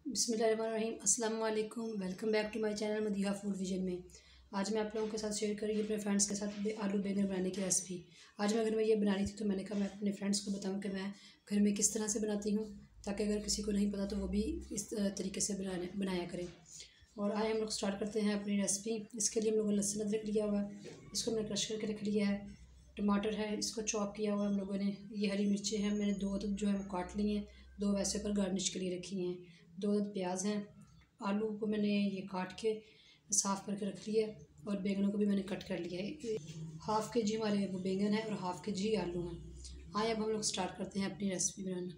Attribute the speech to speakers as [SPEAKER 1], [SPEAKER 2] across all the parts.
[SPEAKER 1] बिस्मिल्लाहिर्रहमानिर्रहीम। अस्सलाम वालेकुम। Welcome back to my channel Madiha food vision में। आज मैं आप लोगों के साथ शेयर करूँगी अपने फ्रेंड्स के साथ आलू बैंगन बनाने की रेसिपी। आज मैं घर में ये बनानी थी तो मैंने कहा मैं अपने फ्रेंड्स को बताऊँ कि मैं घर में किस तरह से बनाती हूँ, ताकि अगर किसी को नहीं पता तो वो भी इस तरीके से बनाया करें। और आए हम लोग स्टार्ट करते हैं अपनी रेसिपी। इसके लिए हम लोगों ने लहसुन अदरक लिया हुआ है, इसको मैंने क्रश करके रख लिया है। टमाटर है, इसको चॉप किया हुआ है हम लोगों ने। ये हरी मिर्चें हैं, मैंने दो जो है काट ली हैं, दो वैसे पर गार्निश के लिए रखी हैं। दो प्याज हैं। आलू को मैंने ये काट के साफ़ करके रख लिया है और बैंगनों को भी मैंने कट कर लिया है। हाफ़ के जी हमारे वो बैंगन है और हाफ़ के जी आलू हैं। आए अब हम लोग स्टार्ट करते हैं अपनी रेसिपी बनाना।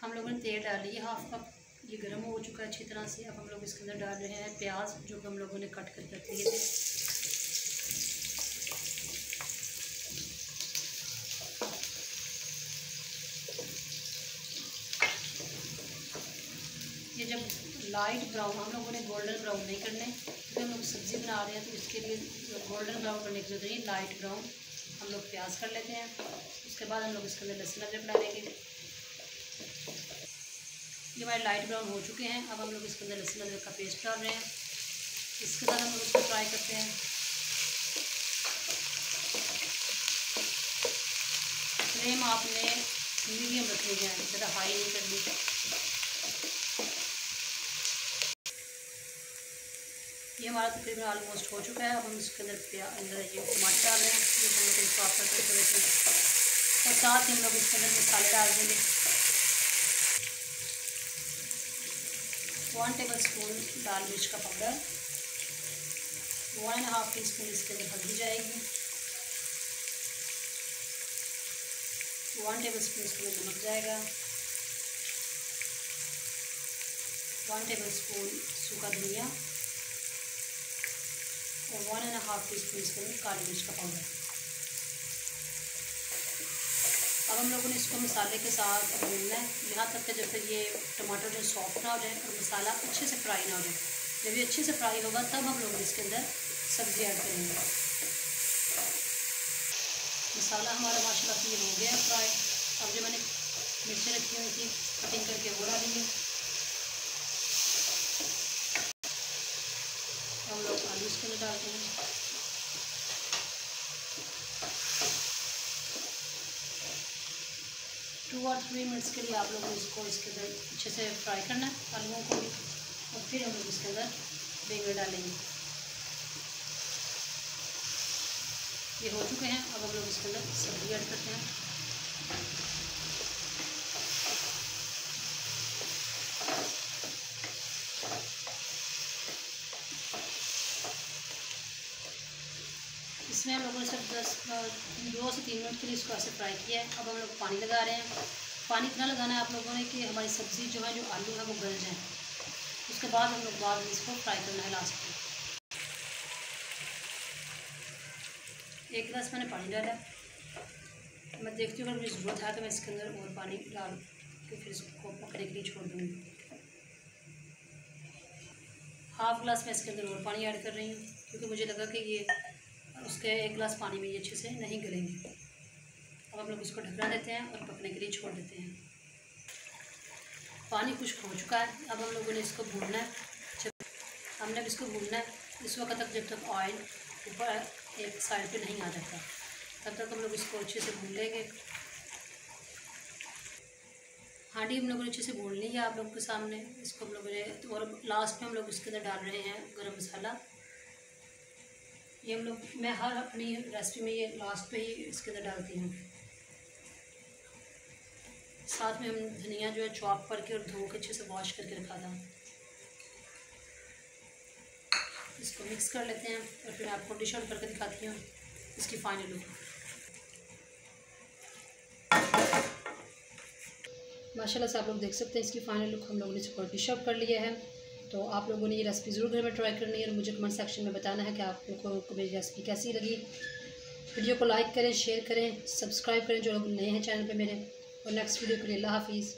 [SPEAKER 1] हम लोगों ने तेल डाल लिया हाफ़ कप, ये गर्म हो चुका है अच्छी तरह से। अब हम लोग इसके अंदर डाल रहे हैं प्याज जो कि हम लोगों ने कट करके रख लिए थे। ये जब लाइट ब्राउन, हम लोगों ने गोल्डन ब्राउन नहीं करने क्योंकि हम लोग सब्ज़ी बना रहे हैं, तो इसके लिए गोल्डन ब्राउन करने की जरूरत नहीं, लाइट ब्राउन हम लोग प्याज कर लेते हैं। उसके बाद हम लोग इसके अंदर लहसुन अदरक डालेंगे। ये हमारे लाइट ब्राउन हो चुके हैं। अब हम लोग इसके अंदर लहसुन अदरक का पेस्ट डाल रहे हैं। इसके बाद हम लोग इसको फ्राई करते हैं। फ्लेम आपने मीडियम रखनी है, ज़्यादा हाई नहीं करनी। ये हमारा तकरीबन ऑलमोस्ट हो चुका है। अब हम इसके अंदर ये टमाटर डाल रहे हैं, जो हम लोग इसको आप करके रखें, और साथ ही हम लोग इसके अंदर मसाले डाल देंगे। 1 टेबल स्पून लाल मिर्च का पाउडर, 1.5 टीस्पून इसके अंदर हल्दी जाएगी, 1 टेबल स्पून इसके अंदर नमक जाएगा, 1 टेबल स्पून सूखा धनिया और 1.5 टीस्पून इसके अंदर काली मिर्च का पाउडर। अब हम लोगों ने इसको मसाले के साथ भूनना है यहाँ तक कि जब तक ये टमाटर जो सॉफ्ट ना हो जाए और मसाला अच्छे से फ्राई ना हो जाए। जब ये अच्छे से फ्राई होगा तब हम लोग इसके अंदर सब्ज़ी ऐड करेंगे। मसाला हमारा माशाल्लाह से हो गया फ्राई। अब जो मैंने मिर्चें रखी हुई थी कटिंग करके वो डालेंगे। हम लोग आलू इसके अंदर डालते हैं। टू और 3 मिनट्स के लिए आप लोगों ने इसको इसके अंदर अच्छे से फ्राई करना है आलूओं को भी, और फिर हम लोग इसके अंदर बैंगन डालेंगे। ये हो चुके हैं। अब हम लोग इसके अंदर सब्ज़ी ऐड करते हैं। इसमें हम लोगों ने सिर्फ 2 से 3 मिनट के लिए इसको ऐसे फ्राई किया है। अब हम लोग पानी लगा रहे हैं। पानी इतना लगाना है आप लोगों ने कि हमारी सब्ज़ी जो है, जो आलू है, वो गल जाए। उसके बाद हम लोग बाद में इसको फ्राई करना है लास्ट में। 1 गिलास मैंने पानी डाला। मैं देखती हूँ अगर मुझे ज़रूरत है तो मैं इसके अंदर और पानी डाल के फिर इसको पकने के लिए छोड़ दूँगी। हाफ़ गिलास मैं इसके अंदर और पानी ऐड कर रही हूँ क्योंकि मुझे लगा कि ये उसके 1 गिलास पानी में ये अच्छे से नहीं गलेंगे। अब हम लोग इसको ढकना देते हैं और पकने के लिए छोड़ देते हैं। पानी खुश्क हो चुका है। अब हम लोगों ने इसको भूनना है। जब हमने इसको भूनना है इस वक्त तक जब तक ऑयल ऊपर एक साइड पे नहीं आ जाता, तब तक हम लोग इसको अच्छे से भून लेंगे। हांडी हम लोगों ने अच्छे से भून ली है आप लोगों के सामने। इसको हम लोगों ने, और लास्ट में हम लोग इसके अंदर डाल रहे हैं गरम मसाला। ये हम लोग, मैं हर अपनी रेसिपी में ये लास्ट पे ही इसके अंदर डालती हूँ। साथ में हम धनिया जो है चॉप करके और धो के अच्छे से वॉश करके रखा था। इसको मिक्स कर लेते हैं और फिर आपको डिश आउट करके दिखाती हूँ इसकी फाइनल लुक। माशाल्लाह से आप लोग देख सकते हैं इसकी फाइनल लुक। हम लोगों ने इसको डिश आउट कर लिया है। तो आप लोगों ने ये रेसिपी ज़रूर घर में ट्राई करनी है और मुझे कमेंट सेक्शन में बताना है कि आप लोगों को मेरी रेसिपी कैसी लगी। वीडियो को लाइक करें, शेयर करें, सब्सक्राइब करें जो लोग नए हैं चैनल पे मेरे। और नेक्स्ट वीडियो के लिए अल्लाह हाफिज़।